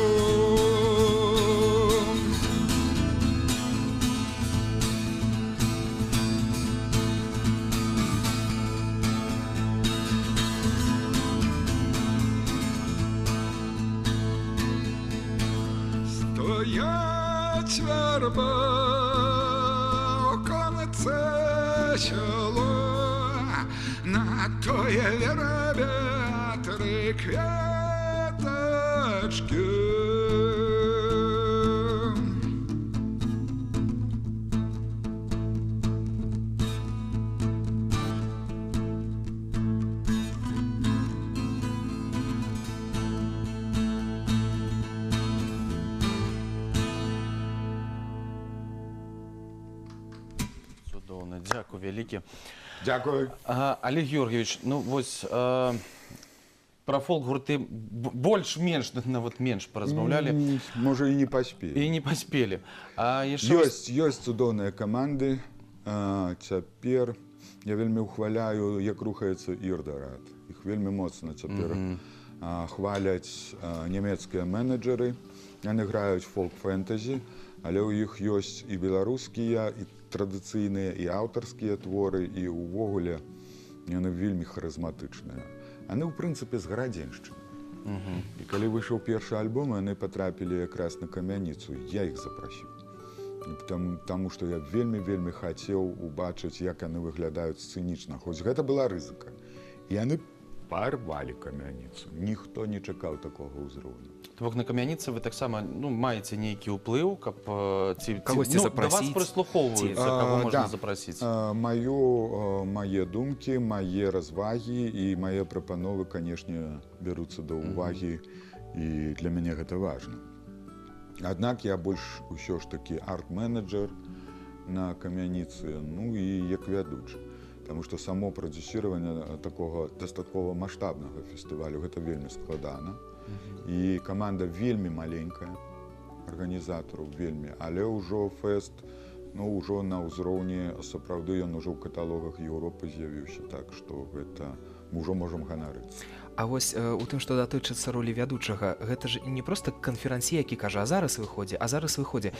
Стоять верба у конце села, на тое вербе три кветочки. Цудоўна, дзякуй вялікі. Дякую. Олег Георгиевич, ну вось про фолк-гурты больш-менш, нават менш паразмаўлялі. Можа, і не паспелі. І не паспелі. А яшчэ Ёсць цудоўныя каманды. Цяпер я вельмі ўхваляю, як рухаецца Ірдарат. Іх вельмі моцна цяпер хваляць нямецкія менеджеры. Яны граюць фолк-фэнтэзі, але ў іх ёсць і беларускія, і традыцыйныя, і аўтарскія творы, і ўвогуле яны вельмі харызматычныя. Яны, ў прынцыпе, з гарадзеншчыны. І калі выйшаў першы альбом, яны патрапілі якраз на камяніцу, я іх запрасіў. Таму што я вельмі хацеў убачыць, як яны выглядаюць сцэнічна. Хоць гэта была рызыка. І яны парвалі камяніцу. Ніхто не чакаў такога ўзроўню. Бок на камяніцы вы таксама маеце нейкі ўплыў, каб кагосьці да запрасіць. вас прыслухоўваюцца, каго можна запрасіць. Мае думкі, мае развагі і мае прапановы, канешне, бяруцца да ўвагі, і для мяне гэта важна. Аднак я больш усё ж такі арт-менеджер на камяніцы, ну і як вядучы. Таму што само прадзюсіраванне такога дастаткова маштабнага фестывалю гэта вельмі складана. І каманда вельмі маленькая, арганізатараў вельмі, але ўжо фэст, ўжо на ўзроўні, сапраўды ён ужо ў каталогах Еўропы з'явіўся, так што гэта мы ўжо можам ганарыцца. А вось у тым, што датычыцца ролі вядучага, гэта ж не проста канферансье, які кажа, а зараз выходзе.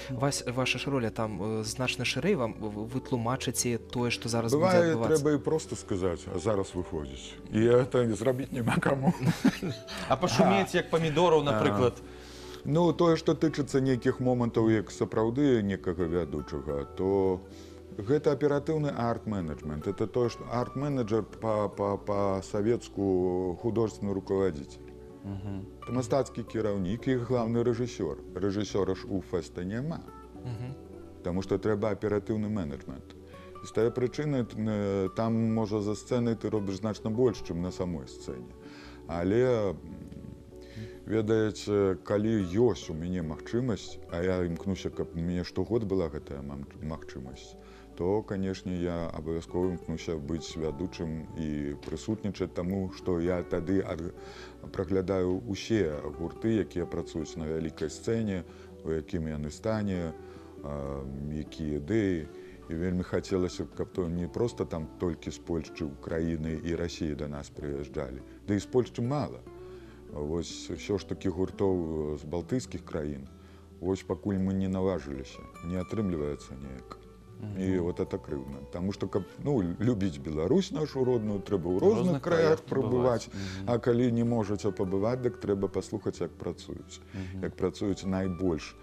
Ваша ж роля там значна шырэй, вам вы тлумачыце тое, што зараз будзе адбывацца. Бывае, трэба і проста сказаць, а зараз выходзіць. І гэта зрабіць няма каму. А пашумець, як памідораў, напрыклад. Ну, тое, што тычыцца нейкіх момантаў, як сапраўды некага вядучага, то гэта аператыўны арт-менеджмент. Это тое, што арт-менеджер па-савецку художественны руководитель. Это мастацкі кіраўнік і главны рэжысёр. Рэжысёра ж у фэста няма. Таму што трэба аператыўны менеджмент. І з тае прычыны там, можа, за сцэнай ты робіш значна больш, чым на самой сцэне. Але ведаеце, калі ёсць у мяне магчымасць, а я імкнуся, каб у мяне штогод была гэтая магчымасць, то, канешне, я абавязкова імкнуся быць вядучым і прысутнічаць таму, што я тады праглядаю усе гурты, якія працуюць на вялікай сцэне, у якім яны стане, якія ідэі. І вельмі хацелася, каб то не проста там толькі з Польшчы, Украіны і Расіі да нас прыязджалі. Да і з Польшчы мала. Вось ўсё ж такі гуртоў з балтыйскіх краін, вось пакуль мы не наважыліся, не атрымліваецца неяк. І вот это крыўдна. Таму што, каб любіць Беларусь нашу родную, трэба ў розных краях прабываць, а калі не можаце пабываць, дык трэба паслухаць, як працуюць. Як працуюць найбольш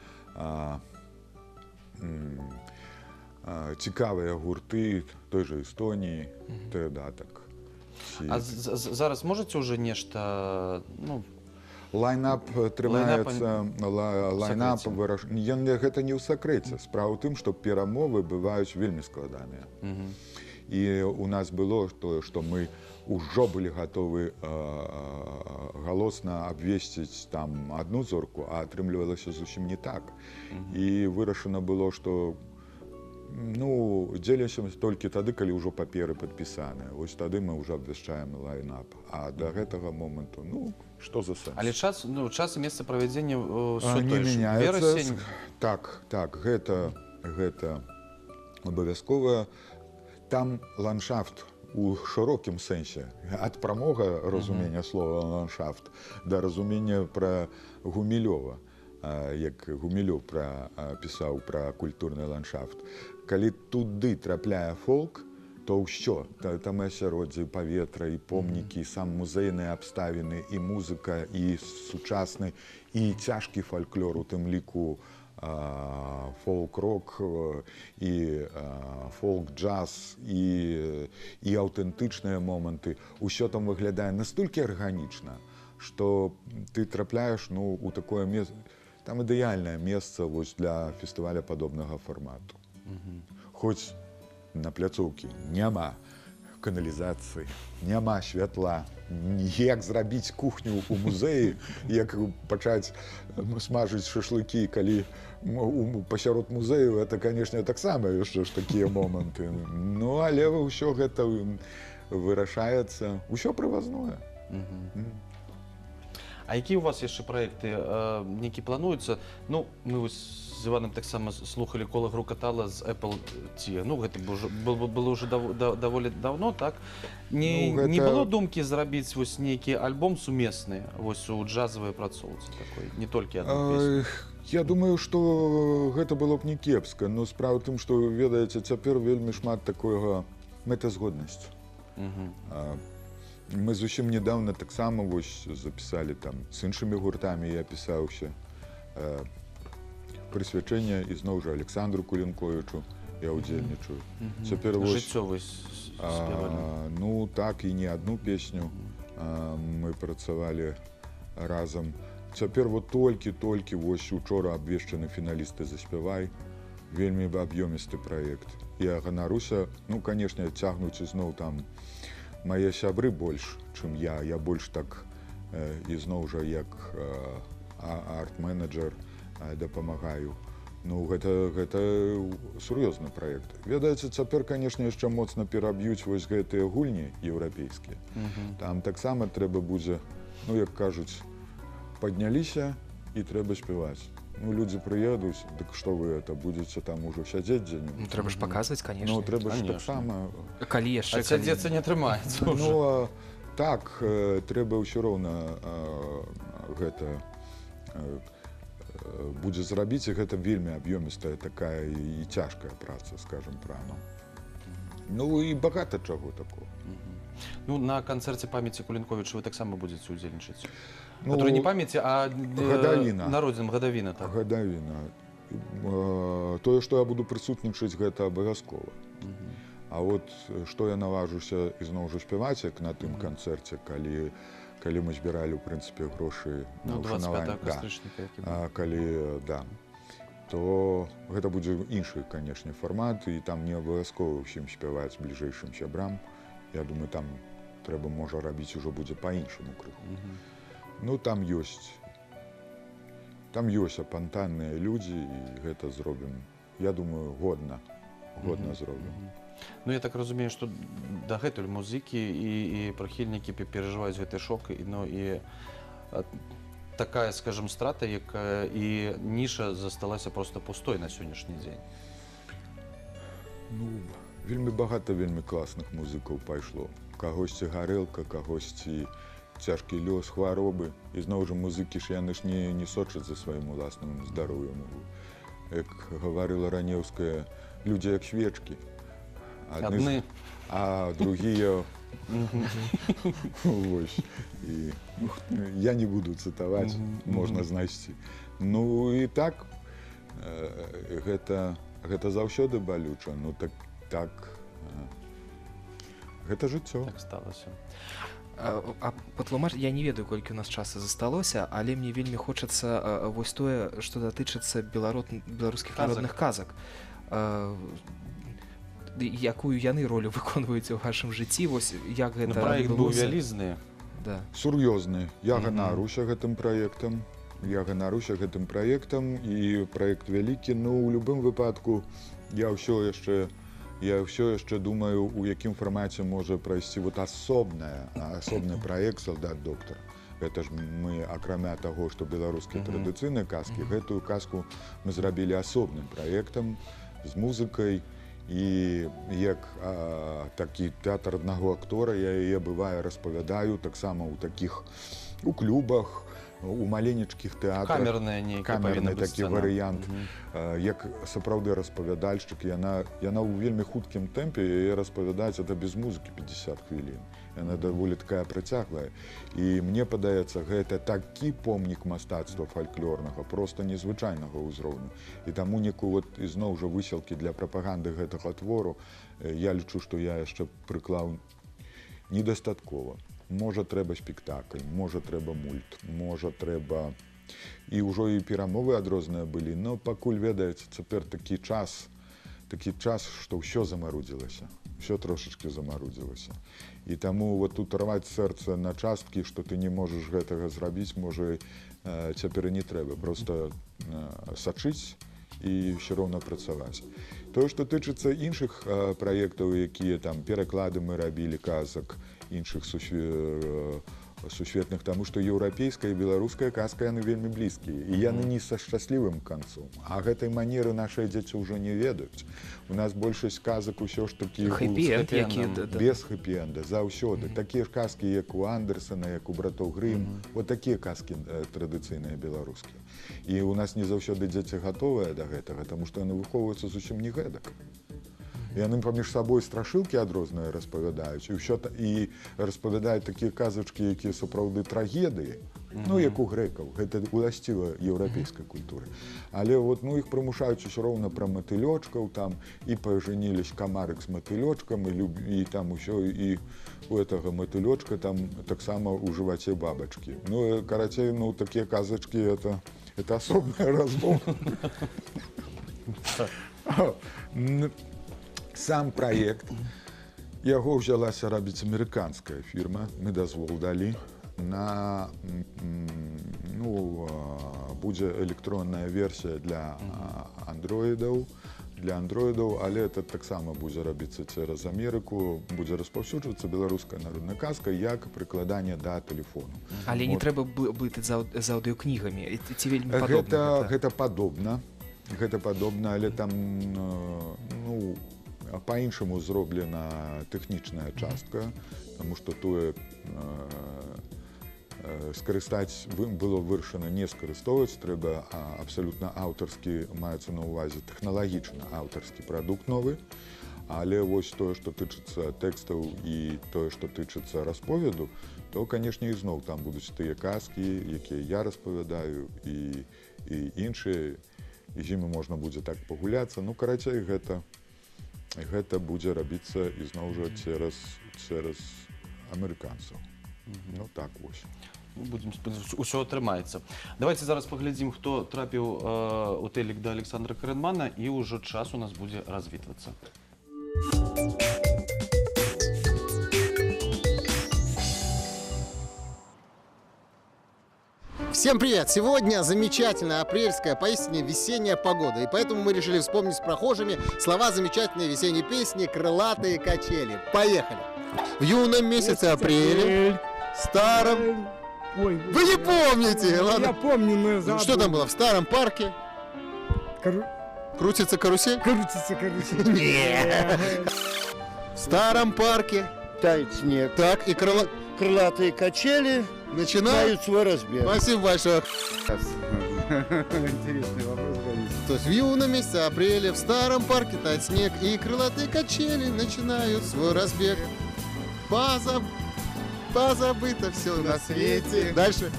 цікавыя гурты той жа Эстоніі, Тэадатак. А зараз можаце ўжо нешта, ну... Лайнап трымаецца, лайнап гэта не ў сакрэце. Справа ў тым, што перамовы бываюць вельмі складаныя. І у нас было тое, што мы ўжо былі гатовы галосна абвесціць там адну зорку, а атрымлівалася зусім не так. І вырашана было, што дзелімся толькі тады, калі ўжо паперы падпісаныя. Вось тады мы ўжо абвяшчаем лайнап. А да гэтага моманту, што за сэнс? Але час і месца правядзення не мяняецца. Так, гэта абавязкова. Там ландшафт у шырокім сэнсе. Ад прамога разумення слова ландшафт да разумення пра Гумілёва, як Гумілёў пісаў пра культурны ландшафт. Калі туды трапляе фолк, то ўсё, там і асяроддзе, і паветра, і помнікі, і сам музейныя абставіны, і музыка, і сучасны, і цяжкі фальклор, у тым ліку фолк-рок, і фолк-джаз, і аўтэнтычныя моманты. Усё там выглядае настолькі арганічна, што ты трапляеш у такое месца, там ідэальнае месца для фестываля падобнага фармату. Хоць на пляцоўкі няма каналізацыі, няма святла, як зрабіць кухню ў музеі, як пачаць смажыць шашлыкі, калі пасярод музею, это, канешне, таксама яшчэ ж такія моманты. Але ўсё гэта вырашаецца, усё прывазное. А якія у вас яшчэ праекты, які плануюцца? Мы з Іваном таксама слухали кола грукатала з Apple T. Гэта было ўжо даволі давно, так? Не было думкі зрабіць нейкі альбом сумесны у джазавай апрацоўцы такой, не толькі адну песню? Я думаю, што гэта было б не кепска, но справа ў тым, што, ведаеце, цяпер вельмі шмат такога мэтазгоднасці. Мы зусім недавно таксама запісалі там з іншымі гуртамі, я пісаўся прысвячэнне ізноў жа Александру Кулінковічу, я ўдзельнічаю. Жыццё спявалі? Так, і не адну песню мы працавалі разам. Цяпер толькі учора абвешчаны фіналісты «Заспявай». Вельмі аб'ёмісты праект. Я ганаруся, канешне, цягнуць ізноў там мае сябры больш, чым я. Я больш так ізноў жа як арт-менеджер дапамагаю. Гэта сур'ёзны праект. Ведаеце, цяпер, канешне, яшчэ моцна пераб'юць гэтыя гульні еўрапейскія. Там таксама трэба будзе, як кажуць, падняліся і трэба спяваць. Людзі прыедуць, дык што вы будзеце там ужо сядзець дзе-небудзь? Трэба ж паказваць, канешне. Трэба ж таксама... Калі яшчэ... А сядзецца не атрымаецца ўжо. Так, трэба ўсё роўна гэта будзе зрабіць, і гэта вельмі аб'ёмістая такая і цяжкая праца, скажам прямо. І багата чаго такого. На канцэрце памяці Кулінковіча вы таксама будзеце ўдзельнічаць? Который не памяці, а народзіным, гадавіна. Гадавіна. Тое, што я буду прысутнічаць, гэта абавязкова. А што я наважуся ізноў жа спяваць, як на тым канцэрце, калі мы збіралі, у прынцыпе, грошы на ўшанаванне. 25 кастрычніка, які быў. То гэта будзе іншы, канешне, фармат, і там не абавязкова ўсім спяваць бліжэйшым сябрам. Я думаю, там трэба, можа, рабіць ужо будзе па-іншаму крыху. Ну, там ёсць апантанныя людзі, і гэта зробім, я думаю, годна зробім. Ну, я так разумею, што дагэтуль музыкі і прыхільнікі перажываюць гэты шок, ну, і такая, скажем, страта, якая і ніша засталася проста пустой на сённяшні дзень. Ну, вельмі багата вельмі класных музыкаў пайшло. Кагосьці гарэлка, кагосьці цяжкі лёс, хваробы. І зноў жа музыкі ж яны ж не сочаць за сваім уласным здароўем. Як гаварыла Ранеўская, людзі як свечкі. Адны. А другія... Я не буду цытаваць, можна знайсці. Ну і так, гэта заўсёды балюча, ну так, гэта жыццё. Так сталася. А патлумач, я не ведаю, колькі у нас часу засталося, але мне вельмі хочацца вось тое, што датычыцца беларускіх народных казак. Якую яны ролю выконваюць у вашым жыцці, вось як гэта праект быў вялізны. Сур'ёзны. Я ганаруся гэтым праектам. І праект вялікі, ну, у любым выпадку я ўсё яшчэ думаю, у якім фармаце можа прайсці вот асобны праект «Салдат-доктар». Гэта ж мы, акрамя таго, што беларускія традыцыйныя казкі, гэтую казку мы зрабілі асобным праектам з музыкай. І як такі тэатр аднаго актора, я яе бывае распавядаю таксама у клубах, у маленечкіх тэатрах. Камерны такі варыянт. Як сапраўды распавядальшчык, яна ў вельмі хуткім тэмпе, яе распавядаць это без музыкі 50 хвілін. Яна даволі такая працяглая. І мне падаецца, гэта такі помнік мастацтва фальклорнага, проста незвычайнага ўзроўню. І таму некую ізноў жа высілкі для прапаганды гэтага твору я лічу, што я яшчэ прыклаў недастаткова. Можа, трэба спектакль, можа, трэба мульт, можа, трэба... І ўжо і перамовы адрозныя былі, но пакуль, ведаеце, цяпер такі час, што ўсё замарудзілася, ўсё трошачкі замарудзілася. І таму тут рваць сэрца на часткі, што ты не можаш гэтага зрабіць, можа, цяпер і не трэба. Проста сачыць і ўсё роўна працаваць. Тое, што тычыцца іншых праектаў, якія там пераклады мы рабілі казак, іншых сусветных, таму што еўрапейская і беларуская казка, яны вельмі блізкія. І яны не са шчаслівым канцом. А гэтай манеры нашыя дзеці ўжо не ведаюць. У нас большасць казак усё ж такі без хэпі-энда, заўсёды. Такія ж казкі, як у Андерсена, як у братоў Грым. Вот такія казкі традыцыйныя беларускія. І у нас не заўсёды дзеці гатовыя да гэтага, таму што яны выхоўваюцца зусім не гэтак. Яны паміж сабой страшылкі адрозныя распавядаюць, і распавядаюць такія казачкі, якія сапраўды трагедыі, ну, як у грэкаў, гэта уласціва еўрапейскай культуры. Але іх прымушаюць усё роўна пра матылёчкаў, там, і пажаніліся камарык з матылёчкам, і там усё, і у гэтага матылёчка там таксама ў жываце бабачкі. Ну, карацей, такія казачкі, это асобная размова. Сам праект, яго ўзялася рабіць амерыканская фірма, мы дазвол далі, будзе электронная версія для андроідаў, але это таксама будзе рабіцца цераз Амерыку, будзе распаўсюджвацца беларуская народная казка як прыкладанне да тэлефону. Але не трэба блытаць з аўдыёкнігамі, ці вельмі падобна? Гэта падобна, але там, па-іншаму зроблена тэхнічная частка, таму што тое скарыстаць было вырашана не скарыстоўваць, трэба абсалютна аўтарскі, маецца на ўвазе тэхналагічна аўтарскі прадукт новы, але вось тое, што тычыцца тэкстаў і тое, што тычыцца расповеду, то, канешне, ізноў там будуць тыя казкі, якія я распавядаю, і іншыя, і з імі можна будзе так пагуляцца. Ну, карацей, гэта будзе рабіцца ізноў жа цераз амерыканцаў. Ну так вось. Будзем спадзявацца, усё атрымаецца. Давайце зараз паглядзім, хто трапіў у тэлек да Александра Карэнмана, і ўжо час у нас будзе развітвацца. Всем привет! Сегодня замечательная апрельская, поистине весенняя погода. И поэтому мы решили вспомнить с прохожими слова замечательной весенней песни «Крылатые качели». Поехали! В юном месяце апреля, старом... Ой, Вы не помните! Ладно. я помню, но забыл. Что там было? В старом парке крутится карусель? Крутится. Нет. В старом парке. Тает снег. Так, и Крылатые качели начинают. дают свой разбег. Спасибо большое. Интересный вопрос, конечно. То есть в юном месяце апреля в старом парке тает снег, и крылатые качели начинают свой разбег. Позабыто все на свете. Дальше.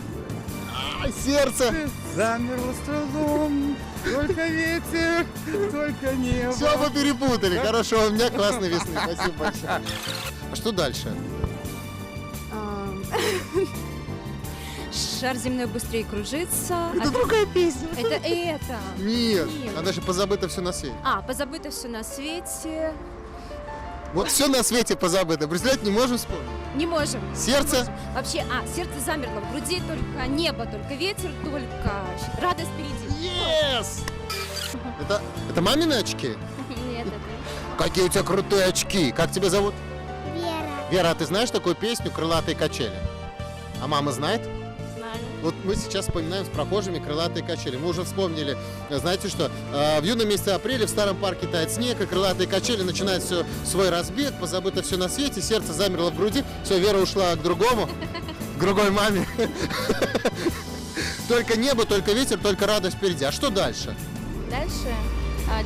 Сердце. Замерло с трудом, только ветер, только небо. Все вы перепутали. Хорошо, у меня классной весны. Спасибо большое. А что дальше? Шар земной быстрее кружится. Это другая песня. Это это. Нет. Нет. А дальше позабыто все на свете. Позабыто все на свете. Вот все на свете позабыто. Представляете, не можем вспомнить. Не можем. Сердце. Вообще, сердце замерло в груди, только небо, только ветер, только радость впереди. Yes! Это мамины очки? Нет, это... Какие у тебя крутые очки. Как тебя зовут? Вера. Вера, а ты знаешь такую песню «Крылатые качели»? А мама знает? Знаю. Вот мы сейчас вспоминаем с прохожими «Крылатые качели». Мы уже вспомнили, знаете что, в юном месяце апреля в старом парке тает снег, и крылатые качели начинают свой разбег, позабыто все на свете, сердце замерло в груди, все, Вера ушла к другому, к другой маме. Только небо, только ветер, только радость впереди. А что дальше? Дальше.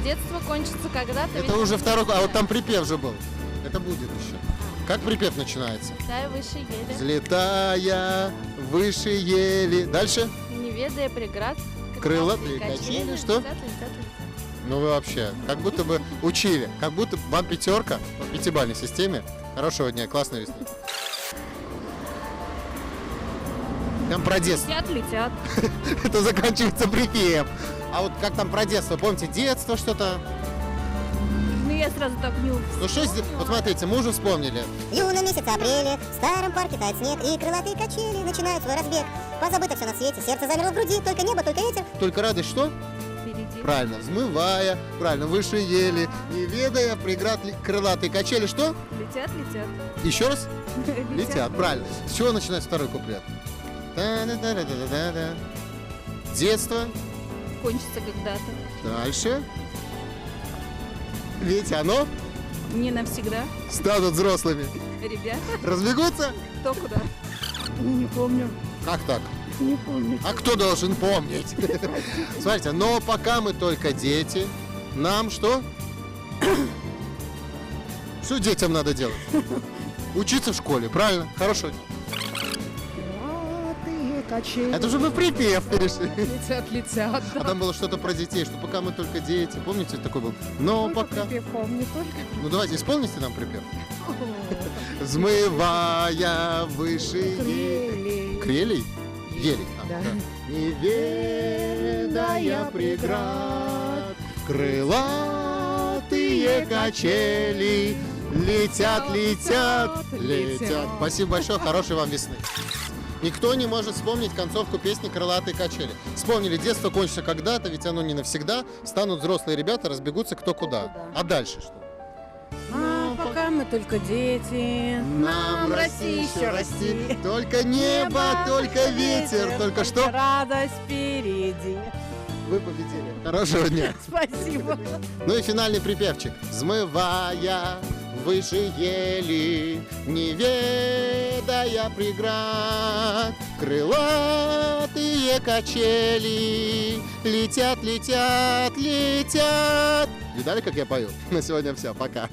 Детство кончится когда-то. Это уже второй, а вот там припев же был. Это будет еще. Как припев начинается? Взлетая выше ели, Взлетая выше ели. Дальше? не ведая преград. Крылатые качели, что? Летят, летят, летят. Ну вы вообще, как будто бы учили, как будто вам пятерка в пятибалльной системе. Хорошего дня, классной весны. Там про детство. Летят, летят. Это заканчивается припев. А вот как там про детство? Помните, детство что-то? Ну я сразу так не Ну что здесь? Вот смотрите, мы уже вспомнили. В юном месяце апреля в старом парке тает снег, и крылатые качели начинают свой разбег. Позабыто все на свете, сердце замерло в груди, только небо, только ветер. Только радость что? впереди. Правильно, взмывая, правильно, выше ели, не ведая преград крылатые качели, что? Летят, летят. Еще раз? Летят, правильно. С чего начинается второй куплет? Та-да-да-да-да-да-да. Детство. Кончится когда-то. Дальше. Ведь оно Не навсегда. станут взрослыми. Ребята, Разбегутся? кто куда? Не помню, Как так? не помню. А кто должен помнить? Смотрите, но пока мы только дети, нам что? Что детям надо делать? Учиться в школе, правильно? Хорошо. Это уже мы припев перешли. Летят, летят. А там было что-то про детей, что пока мы только дети. Помните, такой был? Но пока... помню только. Ну давайте, исполните нам припев. Взмывая выше крелей? Елей. Да. Не ведая преград, крылатые качели летят, летят, летят. Спасибо большое, хорошей вам весны. Никто не может вспомнить концовку песни «Крылатые качели». Вспомнили, детство кончится когда-то, ведь оно не навсегда. Станут взрослые ребята, разбегутся кто куда. А дальше что? Пока мы только дети. Нам расти еще расти. Только небо, только ветер, только что? Радость впереди. Вы победили. Хорошего дня. Спасибо. Ну и финальный припевчик. Взмывая выше ели, не ведая преград, крылатые качели летят, летят, летят. Видали, как я пою? На сегодня все. Пока.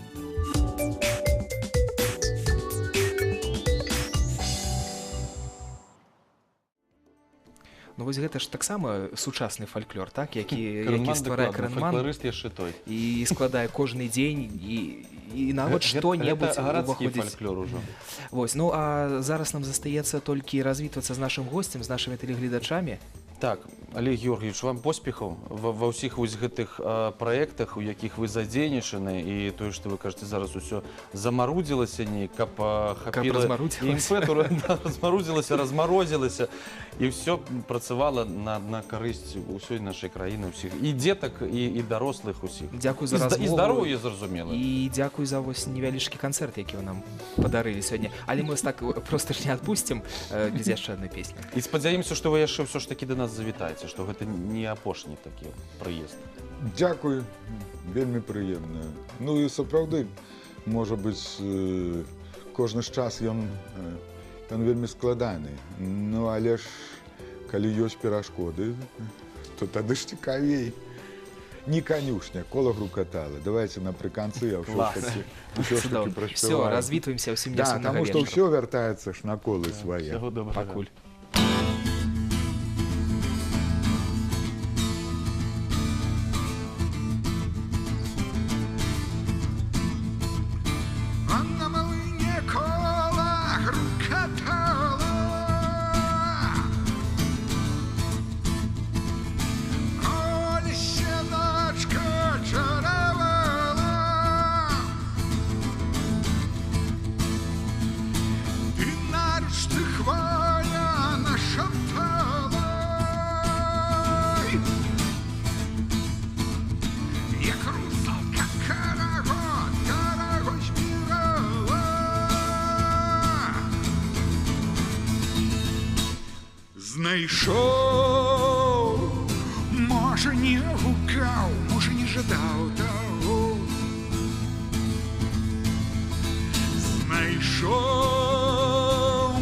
Ну вось гэта ж таксама сучасны фальклор, так, які стварае Крэнман, Крэнман фальклорыст яшчэ той. і складае кожны дзень і нават што-небудзь Гэта гарадскі уваходзіць. фальклор ужо. Вось, ну а зараз нам застаецца толькі развітвацца з нашым госцем, з нашымі тэлегледачамі. Так, Олег Георгиевич, вам поспехаў ва ўсіх вось гэтых праектах, у якіх вы задзейнічаны, і тое, што вы кажаце, зараз усё замарудзілася неяк, каб хапіла імпэту, размарудзілася, размарозілася, і ўсё працавала на карысць усёй нашай краіны, ўсіх, і дзетак, і дарослых усіх. Дзякуй за размову. І здароўе, зразумела. І дзякуй за вось невялічкі канцэрт, які вы нам падарылі сёння. Але мы вас так проста ж не адпусцім без яшчэ адной песні. І спадзяёмся, што вы яшчэ ўсё ж такі да нас завітаеце, што гэта не апошні такі прыезд. Дзякуй, вельмі прыемна. Ну і сапраўды, можа быць, кожны ж час ён вельмі складаны. Ну але ж, калі ёсць перашкоды, то тады ж цікавей. Не конюшня, коло грукатала. Давайте напрыканцы я ўсё ж такі праспяваю. Все, развітваемся, ўсім да, нясумнага таму што вечара. ўсё вяртаецца ж на колы свае. Всяго добрага. Пакуль. А на малыне кола грукатала, Оля сіночка чаровала, і нарочно хваля нашептала, як русалка карагод, карагод збирала. Знайшов, може не гукав, може не жадав того. Знайшов,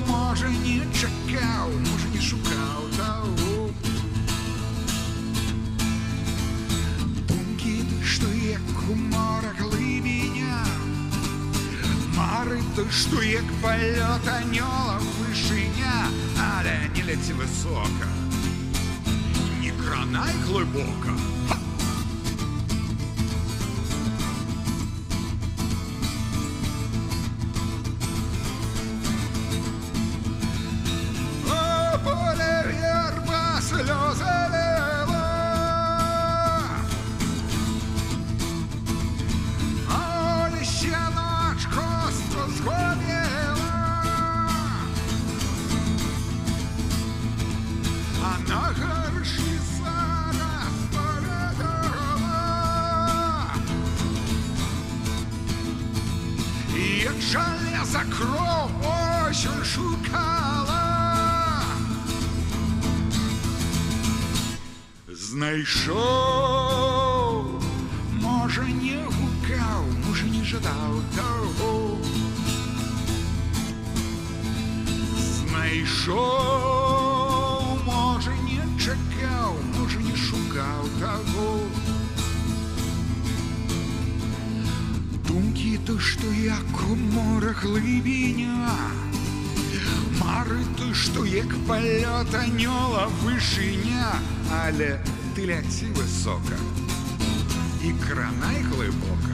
може не чекав, може не шукав того. Думки, що як у морах глибиня, мари, що як польот анёла вишиня, але не лети високо, не кранай глибоко. Ха! О, поле верба сльози лила, а лисяночко згоріла, а на горші зараз полетала. Як железа кров ось шукала, знайшов, може не гукав, може не жадав того. Знайшов, може не чекав, може не шукав того. Думки то, що як у морах глибиня, мари то, що як польот анёла вишиня, але ти ляці високо і кранай глибоко.